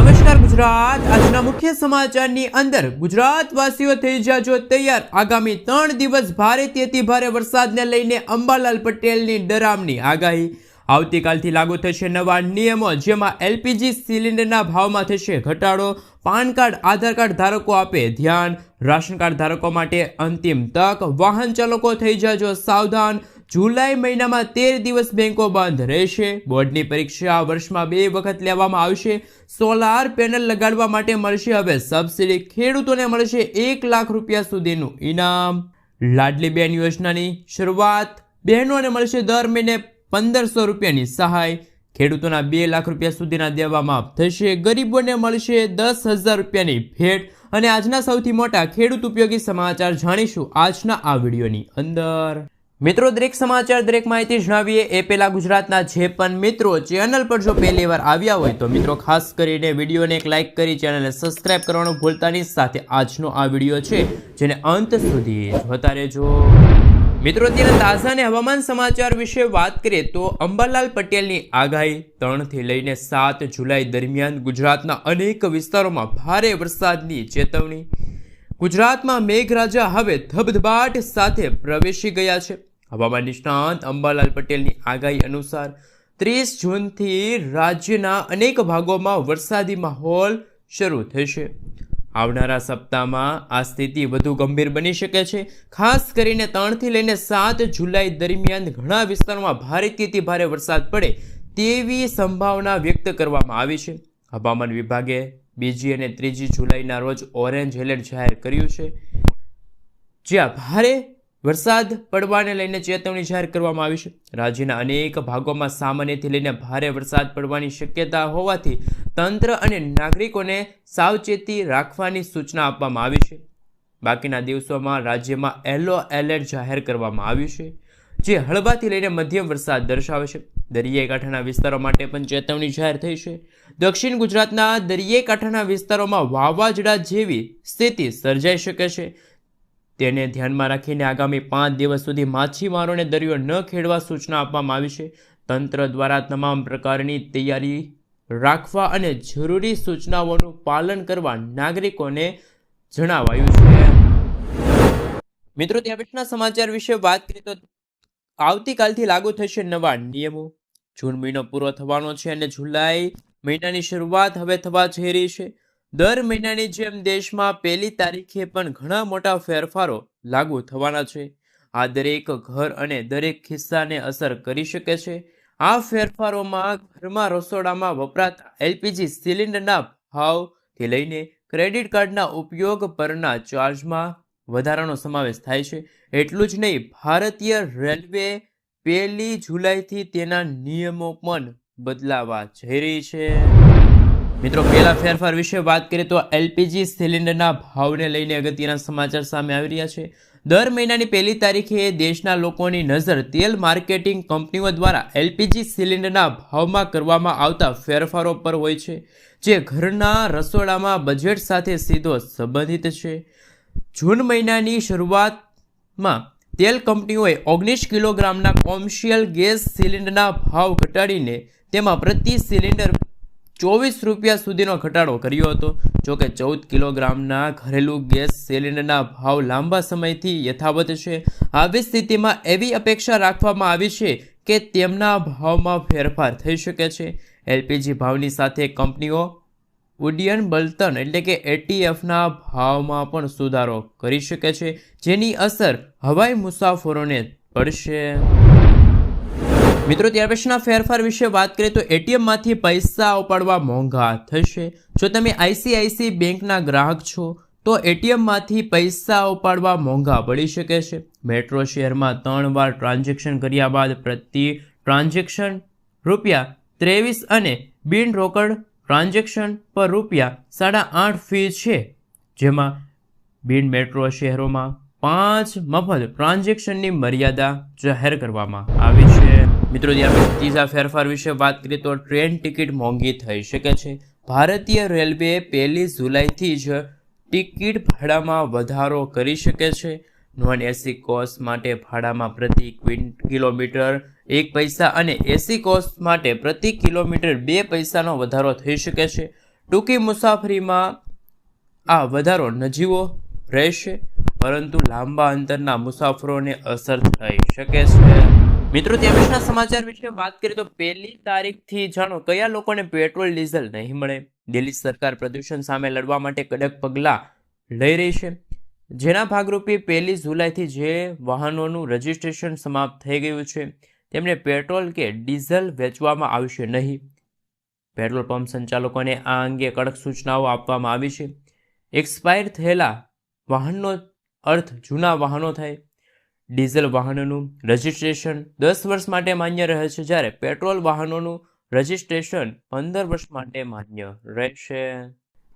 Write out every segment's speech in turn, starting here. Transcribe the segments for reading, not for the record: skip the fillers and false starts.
નમસ્કાર ગુજરાત, આજના મુખ્ય સમાચારની અંદર ગુજરાતવાસીઓ થઈ જાજો તૈયાર। આગામી 3 દિવસ ભારેથી અતિ ભારે વરસાદને લઈને અંબાલાલ પટેલની ડરામણી આગાહી। આવતીકાલથી લાગુ થશે નવા નિયમો, જેમાં એલપીજી સિલિન્ડરના ભાવમાં થશે ઘટાડો। પાન કાર્ડ, આધાર કાર્ડ ધારકો આપે ધ્યાન, રાશન કાર્ડ ધારકો માટે અંતિમ તક। વાહન ચાલકો થઈ જાજો સાવધાન। જુલાઈ મહિનામાં 13 દિવસ બેંકો બંધ રહેશે। બોર્ડની પરીક્ષા વર્ષમાં 2 વખત લેવામાં આવશે। સોલાર પેનલ લગાડવા માટે મળશે હવે સબસિડી। ખેડૂતોને મળશે 1 લાખ રૂપિયા સુધીનું ઇનામ। લાડલી બેન યોજનાની શરૂઆત, બહેનોને મળશે દર મહિને 1500 રૂપિયાની સહાય। ખેડૂતોના 2 લાખ રૂપિયા સુધીના દેવા માફ થશે। ગરીબોને મળશે 10,000 રૂપિયાની ભેટ। અને આજના સૌથી મોટા ખેડૂત ઉપયોગી સમાચાર જાણીશું આજના આ વિડીયોની અંદર। મિત્રો, દરેક સમાચાર, દરેક માહિતી જણાવીએ એ પહેલા ગુજરાતના જે પણ મિત્રો ચેનલ પર જો પહેલી વાર આવ્યા હોય તો મિત્રો ખાસ કરીને વિડીયોને એક લાઇક કરી ચેનલને સબસ્ક્રાઇબ કરવાનું ભૂલતા નહીં। સાથે આજનો આ વિડીયો છે જેને અંત સુધી જોતા રહેજો। મિત્રો, અત્યારે તાજા અને હવામાન સમાચાર વિશે વાત કરીએ તો અંબાલાલ પટેલની આગાહી 3 થી લઈને 7 જુલાઈ દરમિયાન ગુજરાતના અનેક વિસ્તારોમાં ભારે વરસાદની ચેતવણી। ગુજરાતમાં મેઘરાજા હવે ધબધબાટ સાથે પ્રવેશી ગયા છે। હવામાન નિષ્ણાંત અંબાલાલ પટેલની આગાહી અનુસાર 30 જૂનથી રાજ્યના અનેક ભાગોમાં વરસાદી માહોલ શરૂ થશે। આવનારા સપ્તાહમાં આ સ્થિતિ વધુ ગંભીર બની શકે છે। ખાસ કરીને 3 થી લઈને 7 જુલાઈ દરમિયાન ઘણા વિસ્તારોમાં ભારેથી ભારે વરસાદ પડે તેવી સંભાવના વ્યક્ત કરવામાં આવી છે। હવામાન વિભાગે 2 અને 3 જુલાઈના રોજ ઓરેન્જ એલર્ટ જાહેર કર્યું છે, જ્યાં ભારે વરસાદ પડવાને લઈને ચેતવણી જાહેર કરવામાં આવી છે। રાજ્યના અનેક ભાગોમાં સામાન્યથી લઈને ભારે વરસાદ પડવાની શક્યતા હોવાથી તંત્ર અને નાગરિકોને સાવચેતી રાખવાની સૂચના આપવામાં આવી છે। બાકીના દિવસોમાં રાજ્યમાં યલો એલર્ટ જાહેર કરવામાં આવ્યું છે, જે હળવાથી લઈને મધ્યમ વરસાદ દર્શાવે છે। દરિયાઈ કાંઠાના વિસ્તારો માટે પણ ચેતવણી જાહેર થઈ છે। દક્ષિણ ગુજરાતના દરિયાઈ કાંઠાના વિસ્તારોમાં વાવાઝોડા જેવી સ્થિતિ સર્જાઈ શકે છે। તેને ધ્યાનમાં રાખીને આગામી 5 દિવસ સુધી માછીમારોને દરિયો ન ખેડવા સૂચના આપવામાં આવી છે। તંત્ર દ્વારા તમામ પ્રકારની તૈયારી રાખવા અને જરૂરી સૂચનાઓનું પાલન કરવા નાગરિકોને જણાવાયું છે। મિત્રો, ત્યાં પછીના સમાચાર વિશે વાત કરીએ તો આવતીકાલથી લાગુ થશે નવા નિયમો। જૂન મહિનો પૂરો થવાનો છે અને જુલાઈ મહિનાની શરૂઆત હવે થવા જઈ રહી છે। દર મહિનાની જેમ દેશમાં 1 તારીખે પણ ઘણા મોટા ફેરફારો લાગુ થવાના છે। આ દરેક ઘર અને દરેક ખિસ્સાને અસર કરી શકે છે। આ ફેરફારોમાં ઘરમાં રસોડામાં વપરાતા એલપીજી સિલિન્ડરના ભાવથી લઈને ક્રેડિટ કાર્ડના ઉપયોગ પરના ચાર્જમાં વધારાનો સમાવેશ થાય છે। એટલું જ નહીં, ભારતીય રેલવે 1 જુલાઈથી તેના નિયમો પણ બદલાવા જઈ રહી છે। મિત્રો, પહેલા ફેરફાર વિશે વાત કરીએ તો એલપીજી સિલિન્ડરના ભાવને લઈને અગત્યના સમાચાર સામે આવી રહ્યા છે। દર મહિનાની 1 તારીખે દેશના લોકોની નજર તેલ માર્કેટિંગ કંપનીઓ દ્વારા એલપીજી સિલિન્ડરના ભાવમાં કરવામાં આવતા ફેરફારો પર હોય છે, જે ઘરના રસોડામાં બજેટ સાથે સીધો સંબંધિત છે। જૂન મહિનાની શરૂઆતમાં તેલ કંપનીઓએ 19 કિલોગ્રામના કોમર્શિયલ ગેસ સિલિન્ડરના ભાવ ઘટાડીને તેમાં પ્રતિ સિલિન્ડર 24 રૂપિયા સુધીનો ઘટાડો કર્યો હતો। જોકે 14 કિલોગ્રામના ઘરેલું ગેસ સિલિન્ડરના ભાવ લાંબા સમયથી યથાવત છે। આવી સ્થિતિમાં એવી અપેક્ષા રાખવામાં આવી છે કે તેમના ભાવમાં ફેરફાર થઈ શકે છે। એલપીજી ભાવની સાથે કંપનીઓ ઉડ્ડયન બળતણ એટલે કે એટીએફના ભાવમાં પણ સુધારો કરી શકે છે, જેની અસર હવાઈ મુસાફરોને પડશે। મિત્રો, ત્યાર પછીના ફેરફાર વિશે વાત કરીએ તો એટીએમમાંથી પૈસા ઉપાડવા મોંઘા થશે। જો તમે આઈસીઆઈસી બેંકના ગ્રાહક છો તો એટીએમમાંથી પૈસા ઉપાડવા મોંઘા પડી શકે છે। મેટ્રો શહેરમાં 3 વાર ટ્રાન્ઝેક્શન કર્યા બાદ પ્રતિ ટ્રાન્ઝેક્શન ₹23 અને બિન રોકડ ટ્રાન્ઝેક્શન પર ₹8.5 ફી છે, જેમાં બિન મેટ્રો શહેરોમાં 5 મફત ટ્રાન્ઝેક્શનની મર્યાદા જાહેર કરવામાં આવી છે। મિત્રો, ત્યાર ત્રીજા ફેરફાર વિશે વાત કરીએ તો ટ્રેન ટિકિટ મોંઘી થઈ શકે છે। ભારતીય રેલવે 1 જુલાઈથી જ ટિકિટ ભાડામાં વધારો કરી શકે છે। નોન એસી કોચ માટે ભાડામાં પ્રતિ કિલોમીટર 1 પૈસા અને એસી કોચ માટે પ્રતિ કિલોમીટર 2 પૈસાનો વધારો થઈ શકે છે। ટૂંકી મુસાફરીમાં આ વધારો નજીવો રહેશે, પરંતુ લાંબા અંતરના મુસાફરોને અસર થઈ શકે છે. મિત્રો, ત્યારના સમાચાર વિશે વાત કરીએ તો 1 તારીખથી જાણો કયા લોકોને પેટ્રોલ ડીઝલ નહીં મળે. દિલ્હી સરકાર પ્રદૂષણ સામે લડવા માટે કડક પગલાં લઈ રહી છે, જેના ભાગરૂપે 1 જુલાઈથી જે વાહનોનું રજિસ્ટ્રેશન સમાપ્ત થઈ ગયું છે તેમને પેટ્રોલ કે ડીઝલ વેચવામાં આવશે નહીં. પેટ્રોલ પંપ સંચાલકોને આ અંગે કડક સૂચનાઓ આપવામાં આવી છે. એક્સપાયર થયેલા વાહનનો અર્થ જૂના વાહનો થાય. ડીઝલ વાહનોનું રજિસ્ટ્રેશન 10 વર્ષ માટે માન્ય રહે છે, જ્યારે પેટ્રોલ વાહનોનું રજિસ્ટ્રેશન 15 વર્ષ માટે માન્ય રહેશે.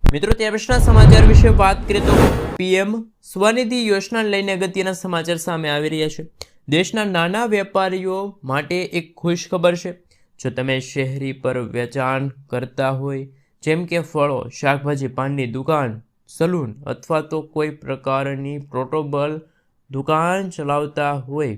મિત્રો, ત્યાર પછીના સમાચાર વિશે વાત કરીએ તો પીએમ સ્વનિધિ યોજનાને લઈને અગત્યના સમાચાર સામે આવી રહ્યા છે. દેશના નાના વેપારીઓ માટે એક ખુશ ખબર છે. જો તમે શહેરી પર વેચાણ કરતા હોય, જેમ કે ફળો, શાકભાજી, પાનની દુકાન, સલૂન અથવા તો કોઈ પ્રકારની પોર્ટેબલ દુકાન ચલાવતા હોય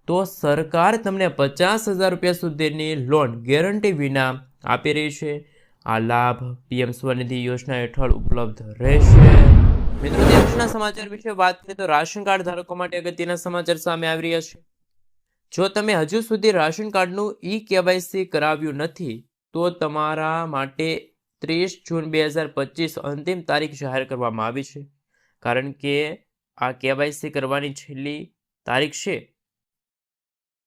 તો સરકાર તમને 50,000 રૂપિયા સુધીની લોન ગેરંટી વિના આપી રહી છે. આ લાભ પીએમ સ્વનિધિ યોજના હેઠળ ઉપલબ્ધ રહેશે. મિત્રો, દેશના સમાચાર વિશે વાત કરીએ તો રાશન કાર્ડ ધારકો માટે અગત્યના સમાચાર સામે આવી રહ્યા છે. જો તમે હજુ સુધી રાશન કાર્ડનું ઈ-કેવાયસી કરાવ્યું નથી તો તમારા માટે 30 જૂન 2025 અંતિમ તારીખ જાહેર કરવામાં આવી છે, કારણ કે આ કેવાયસી કરવાની છેલ્લી તારીખ છે.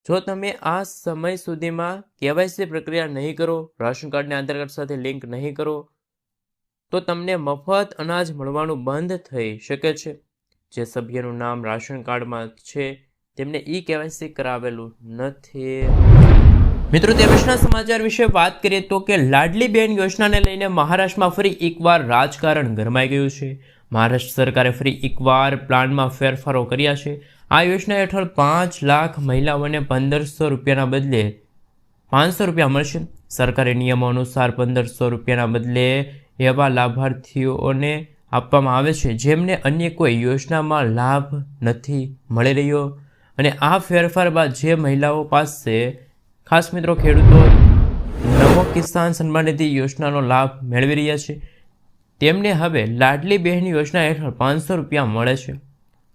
જો તમે આ સમય સુધીમાં કેવાયસી પ્રક્રિયા નહીં કરો, રાશન કાર્ડને આધાર કાર્ડ સાથે લિંક નહીં કરો, તો તમને મફત અનાજ મળવાનું બંધ થઈ શકે છે. જે સભ્યનું નામ રાશન કાર્ડમાં છે તેમને ઈ-કેવાયસી કરાવેલું નથી. મિત્રો, તે પછીના સમાચાર વિશે વાત કરીએ તો કે લાડલી બહેન યોજનાને લઈને મહારાષ્ટ્રમાં ફરી એકવાર રાજકારણ ગરમાઈ ગયું છે. મહારાષ્ટ્ર સરકારે ફરી એકવાર પ્લાનમાં ફેરફારો કર્યા છે. આ યોજના હેઠળ 5 લાખ મહિલાઓને 1,500 રૂપિયાના બદલે 500 રૂપિયા મળશે. સરકારી નિયમો અનુસાર 1,500 રૂપિયાના બદલે એવા લાભાર્થીઓને આપવામાં આવે છે જેમને અન્ય કોઈ યોજનામાં લાભ નથી મળી રહ્યો. અને આ ફેરફાર બાદ જે મહિલાઓ પાસે, ખાસ મિત્રો ખેડૂતો, નમો કિસાન સન્માન નિધિ યોજનાનો લાભ મેળવી રહ્યા છે, તેમને હવે લાડલી બહેન યોજના હેઠળ 500 રૂપિયા મળે છે.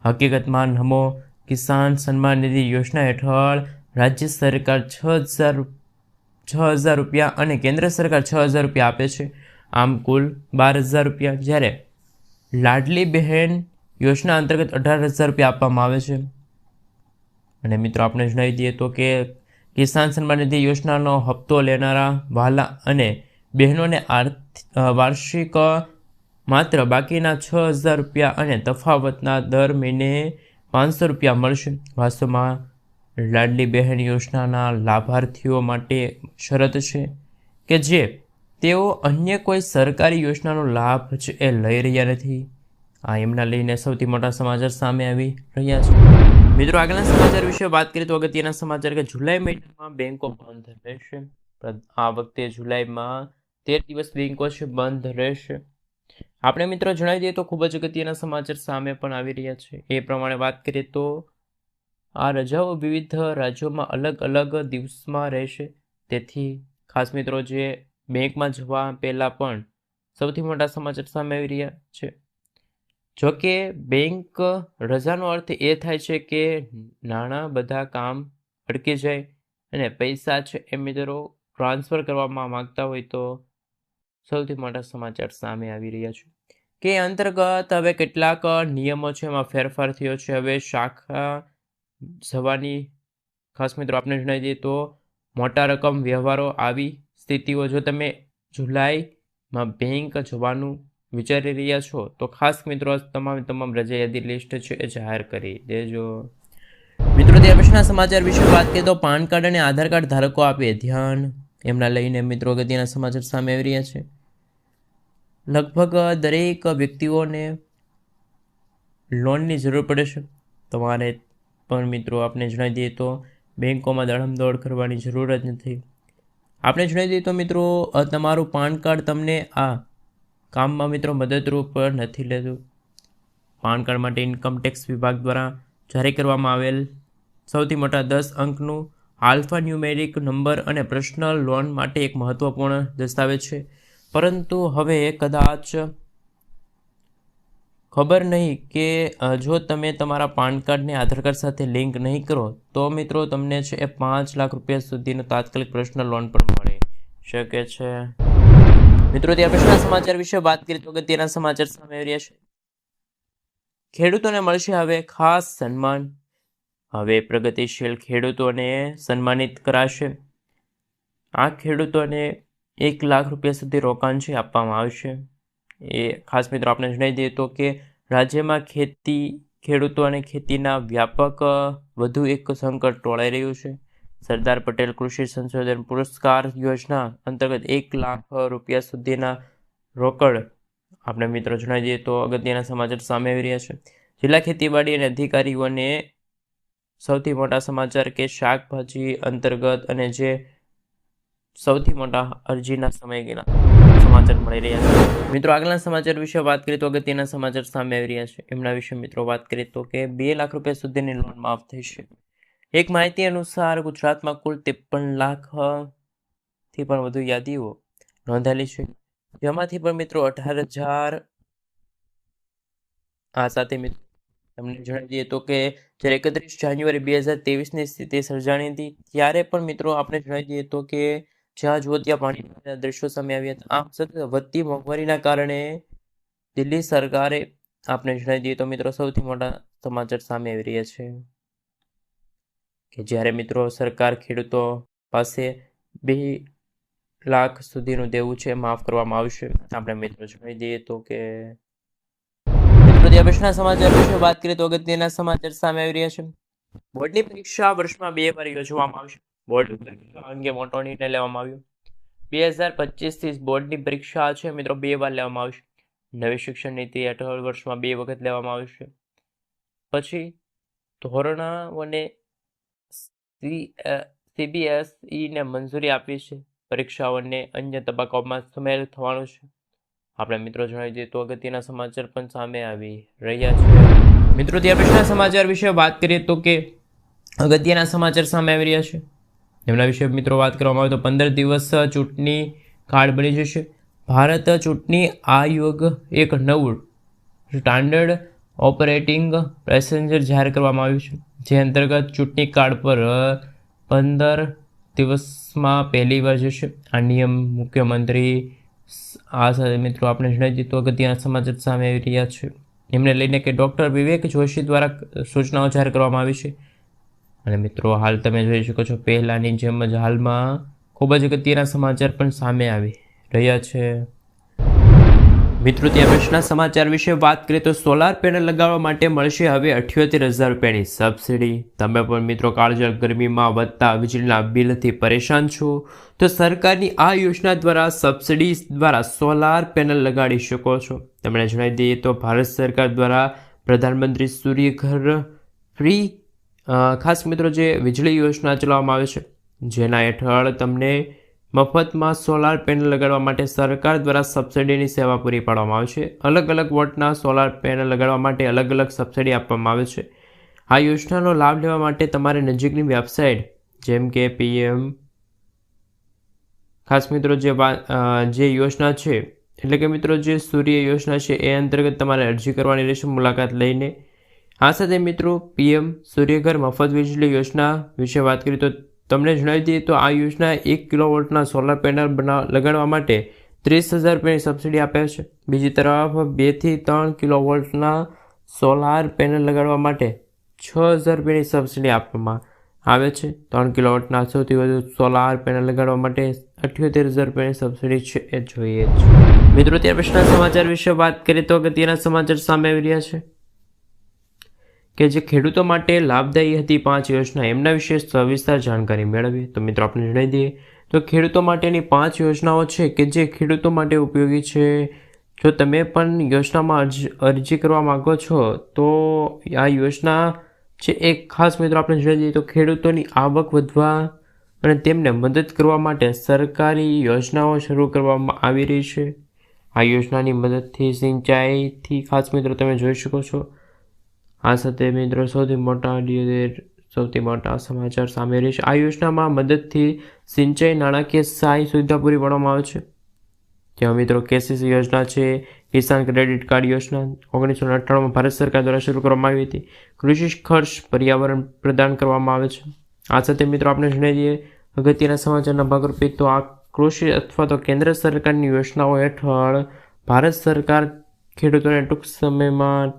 હકીકતમાં નમો કિસાન સન્માન નિધિ યોજના હેઠળ રાજ્ય સરકાર 6,000 રૂપિયા અને કેન્દ્ર સરકાર 6,000 રૂપિયા આપે છે, આમ કુલ 12,000 રૂપિયા, જ્યારે લાડલી બહેન યોજના અંતર્ગત 18,000 રૂપિયા આપવામાં આવે છે. અને મિત્રો, આપણે જણાવી દઈએ તો કે કિસાન સન્માન નિધિ યોજનાનો હપ્તો લેનારા વાલા અને બહેનોને વાર્ષિક માત્ર બાકીના 6,000 રૂપિયા અને તફાવતના દર મહિને 500 રૂપિયા મળશે. વાસ્તવમાં લાડલી બહેન યોજનાના લાભાર્થીઓ માટે શરત છે કે જે તેઓ અન્ય કોઈ સરકારી યોજનાનો લાભ જ એ લઈ રહ્યા નથી. આ એમના લઈને સૌથી મોટા સમાચાર સામે આવી રહ્યા છે. મિત્રો, આગળના સમાચાર વિશે વાત કરીએ તો અગત્યના સમાચાર કે જુલાઈ મહિનામાં બેંકો બંધ રહેશે. આ વખતે જુલાઈમાં 13 દિવસ બેંકો છે બંધ રહેશે. આપણે મિત્રો જણાવી દઈએ તો ખૂબ જ અગત્યના સમાચાર સામે પણ આવી રહ્યા છે. એ પ્રમાણે વાત કરીએ તો આ રજાઓ વિવિધ રાજ્યોમાં અલગ અલગ દિવસમાં રહેશે. તેથી ખાસ મિત્રો જે બેંકમાં જવા પહેલાં પણ સૌથી મોટા સમાચાર સામે આવી રહ્યા છે. જોકે બેંક રજાનો અર્થ એ થાય છે કે નાણાં બધા કામ અટકી જાય અને પૈસા છે એ મિત્રો ટ્રાન્સફર કરવામાં માગતા હોય તો સૌથી મોટા સમાચાર સામે આવી રહ્યા છે કે અંતર્ગત હવે કેટલાક નિયમો છે એમાં ફેરફાર થયો છે. હવે શાખા જવાની ખાસ મિત્રો આપણે જણાવી દઈએ તો મોટા રકમ વ્યવહારો આવી સ્થિતિઓ જો તમે જુલાઈમાં બેંક જવાનું વિચારી રહ્યા છો તો ખાસ મિત્રો તમામ રજા યાદી લિસ્ટ છે એ જાહેર કરી દેજો. મિત્રો, ત્યાર પછીના સમાચાર વિશે વાત કરીએ તો પાન કાર્ડ અને આધાર કાર્ડ ધારકો આપે ધ્યાન, એમના લઈને મિત્રો અગત્યના સમાચાર સામે આવી રહ્યા છે. લગભગ દરેક વ્યક્તિઓને લોનની જરૂર પડે છે. તમારે પણ મિત્રો આપણે જણાવી દઈએ તો બેંકોમાં દોડ કરવાની જરૂર જ નથી. આપણે જણાવી દઈએ તો મિત્રો તમારું પાન કાર્ડ તમને આ કામમાં મિત્રો મદદરૂપ નથી લેતું. પાન કાર્ડ માટે ઇન્કમ ટેક્સ વિભાગ દ્વારા જારી કરવામાં આવેલ સૌથી મોટા 10 અંકનું આલ્ફા ન્યુમેરિક નંબર અને પર્સનલ લોન માટે એક મહત્વપૂર્ણ દસ્તાવેજ છે. પરંતુ હવે કદાચ ખબર નહીં કે જો તમે તમારા પાન કાર્ડને આધાર કાર્ડ સાથે લિંક નહીં કરો તો મિત્રો તમને છે એ 5 લાખ રૂપિયા સુધીનો તાત્કાલિક પર્સનલ લોન પણ મળી શકે છે. મિત્રો ત્યાર પછીના સમાચાર વિશે વાત કરીએ તો અગત્યના સમાચાર સામે આવી રહ્યા છે. ખેડૂતોને મળશે હવે ખાસ સન્માન. હવે પ્રગતિશીલ ખેડૂતોને સન્માનિત કરાશે. આ ખેડૂતોને 1 લાખ રૂપિયા સુધી રોકાણ છે આપવામાં આવશે. એ ખાસ મિત્રો આપણે જણાવી દઈએ તો કે રાજ્યમાં ખેડૂતો અને ખેતીના વ્યાપક વધુ એક સંકટ ટોળાઈ રહ્યું છે. સરદાર પટેલ કૃષિ સંશોધન પુરસ્કાર યોજના અંતર્ગત 1 લાખ રૂપિયા સુધીના રોકડ આપણે મિત્રો જણાવી દઈએ તો અગત્યના સમાચાર સામે આવી રહ્યા છે. જિલ્લા ખેતીવાડી અને અધિકારીઓને સૌથી મોટા સમાચાર કે શાકભાજી અંતર્ગત અને જે સૌથી મોટા અરજીના સમયગાળા સમાચાર મળી રહ્યા છે. મિત્રો આગળના સમાચાર વિશે વાત કરીએ તો અગત્યના સમાચાર સામે આવી રહ્યા છે. એમના વિશે મિત્રો વાત કરીએ તો કે 2 લાખ રૂપિયા સુધીની લોન માફ થશે. એક માહિતી અનુસાર ગુજરાતમાં કુલ 53 લાખથી પણ વધુ યાદીઓ નોંધાયેલી છે, જેમાંથી પણ મિત્રો 18,000 આ સાથે મિત્રો તમને જણાવી દઈએ તો કે જ્યારે 31 જાન્યુઆરી 2023ની સ્થિતિ સર્જાણી હતી ત્યારે પણ મિત્રો આપણે જણાવી દઈએ તો કે જ્યાં જુઓ ત્યાં પાણીના દ્રશ્યો સામે આવ્યા હતા. આમ સતત વધતી મોંઘવારીના કારણે દિલ્હી સરકારે આપણે જણાવી દઈએ તો મિત્રો સૌથી મોટા સમાચાર સામે આવી રહ્યા છે કે જ્યારે મિત્રો સરકાર ખેડૂતો પાસે 2 લાખ સુધીનું દેવું છે માફ કરવામાં આવશે. આપણે મિત્રો જણાવી દઈએ તો કે મિત્રો ત્યાર પછીના સમાચાર વિશે વાત કરીએ તો અગત્યના સમાચાર સામે આવી રહ્યા છે. બોર્ડની પરીક્ષા વર્ષમાં 2 વાર યોજવામાં આવશે. બોર્ડ પરીક્ષા અંગે મોટો નિર્ણય લેવામાં આવ્યો. 2025થી બોર્ડની પરીક્ષા છે મિત્રો 2 વાર લેવામાં આવશે. નવી શિક્ષણ નીતિ હેઠળ વર્ષમાં 2 વખત લેવામાં આવશે. પછી ધોરણોને CBSE મંજૂરી આપી છે. પરીક્ષાઓને અન્ય તબક્કાઓમાં સામેલ થવાનું છે. આપણે મિત્રો જણાવી દઈએ તો અગત્યના સમાચાર પણ સામે આવી રહ્યા છે. મિત્રો ત્યાર પછીના સમાચાર વિશે વાત કરીએ તો કે અગત્યના સમાચાર સામે આવી રહ્યા છે. એમના વિશે મિત્રો વાત કરવામાં આવે તો 15 દિવસ ચૂંટણી કાર્ડ બની જશે. ભારત ચૂંટણી આયોગ એક નવું સ્ટાન્ડર્ડ ઓપરેટિંગ પ્રોસિજર જાહેર કરવામાં આવ્યું છે, જે અંતર્ગત ચૂંટણી કાર્ડ પર 15 દિવસમાં પહેલી વાર જશે. આ નિયમ મુખ્યમંત્રી આ સાથે મિત્રો આપણે જણાવી દીધું તો અગત્યના સમાચાર સામે આવી રહ્યા છે. એમને લઈને કે ડૉક્ટર વિવેક જોશી દ્વારા સૂચનાઓ જાહેર કરવામાં આવી છે. અને મિત્રો હાલ તમે જોઈ શકો છો પહેલાંની જેમ જ હાલમાં ખૂબ જ અગત્યના સમાચાર પણ સામે આવી રહ્યા છે. મિત્રો ત્યાં પછીના સમાચાર વિશે વાત કરીએ તો સોલાર પેનલ લગાવવા માટે મળશે હવે 78,000 રૂપિયાની સબસિડી. તમે પણ મિત્રો કાળઝાળ ગરમીમાં વધતા વીજળીના બિલથી પરેશાન છો તો સરકારની આ યોજના દ્વારા સબસિડી દ્વારા સોલાર પેનલ લગાડી શકો છો. તમને જણાવી દઈએ તો ભારત સરકાર દ્વારા પ્રધાનમંત્રી સૂર્ય ઘર ફ્રી ખાસ મિત્રો જે વીજળી યોજના ચલાવવામાં આવે છે, જેના હેઠળ તમને મફતમાં સોલાર પેનલ લગાડવા માટે સરકાર દ્વારા સબસિડીની સેવા પૂરી પાડવામાં આવે છે. અલગ અલગ વોટના સોલાર પેનલ લગાડવા માટે અલગ અલગ સબસિડી આપવામાં આવે છે. આ યોજનાનો લાભ લેવા માટે તમારે નજીકની વેબસાઇટ જેમ કે PM ખાસ મિત્રો જે યોજના છે એટલે કે મિત્રો જે સૂર્ય યોજના છે એ અંતર્ગત તમારે અરજી કરવાની રહેશે મુલાકાત લઈને. આ સાથે મિત્રો PM સૂર્યઘર મફત વીજળી યોજના વિશે વાત કરીએ તો તમને જણાવી દઈએ તો આ યોજના 1 કિલોવોટના સોલાર પેનલ લગાડવા માટે 30,000 રૂપિયાની સબસિડી આપે છે. બીજી તરફ 2 થી 3 કિલોવોટના સોલાર પેનલ લગાડવા માટે 6,000 રૂપિયાની સબસિડી આપવામાં આવે છે. 3 કિલોવોટના સૌથી વધુ સોલાર પેનલ લગાડવા માટે 78,000 રૂપિયાની સબસિડી છે એ જોઈએ છે. મિત્રો ત્યાર પછીના સમાચાર વિશે વાત કરીએ તો અગત્યના સમાચાર સામે આવી રહ્યા છે કે જે ખેડૂતો માટે લાભદાયી હતી 5 યોજના એમના વિશે સવિસ્તાર જાણકારી મેળવી. તો મિત્રો આપણે જણાવી દઈએ તો ખેડૂતો માટેની 5 યોજનાઓ છે કે જે ખેડૂતો માટે ઉપયોગી છે. જો તમે પણ યોજનામાં અરજી કરવા માગો છો તો આ યોજના છે એક ખાસ મિત્રો આપણે જણાવી દઈએ તો ખેડૂતોની આવક વધવા અને તેમને મદદ કરવા માટે સરકારી યોજનાઓ શરૂ કરવામાં આવી રહી છે. આ યોજનાની મદદથી સિંચાઈથી ખાસ મિત્રો તમે જોઈ શકો છો. આ સાથે મિત્રો સૌથી મોટા સમાચાર સામે રહી છે. આ યોજનામાં મદદથી સિંચાઈ નાણાકીય સહાય સુવિધા પૂરી પાડવામાં આવે છે. તેમાં મિત્રો કેસીસી યોજના છે, કિસાન ક્રેડિટ કાર્ડ યોજના 1998માં ભારત સરકાર દ્વારા શરૂ કરવામાં આવી હતી. કૃષિ ખર્ચ પર્યાવરણ પ્રદાન કરવામાં આવે છે. આ સાથે મિત્રો આપણે જણાવી દઈએ અગત્યના સમાચારના ભાગરૂપે તો આ કૃષિ અથવા તો કેન્દ્ર સરકારની યોજનાઓ હેઠળ ભારત સરકાર ખેડૂતોને ટૂંક સમયમાં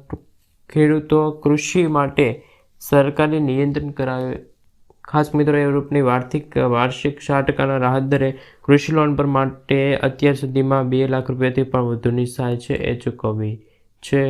ખેડૂતો કૃષિ માટે સરકારી નિયંત્રણ કરાવે. ખાસ મિત્રો એ રૂપની વાર્ષિક 60% રાહત દરે કૃષિ લોન પર માટે અત્યાર સુધીમાં 2 લાખ રૂપિયાથી પણ વધુની સહાય છે એ ચૂકવવી છે.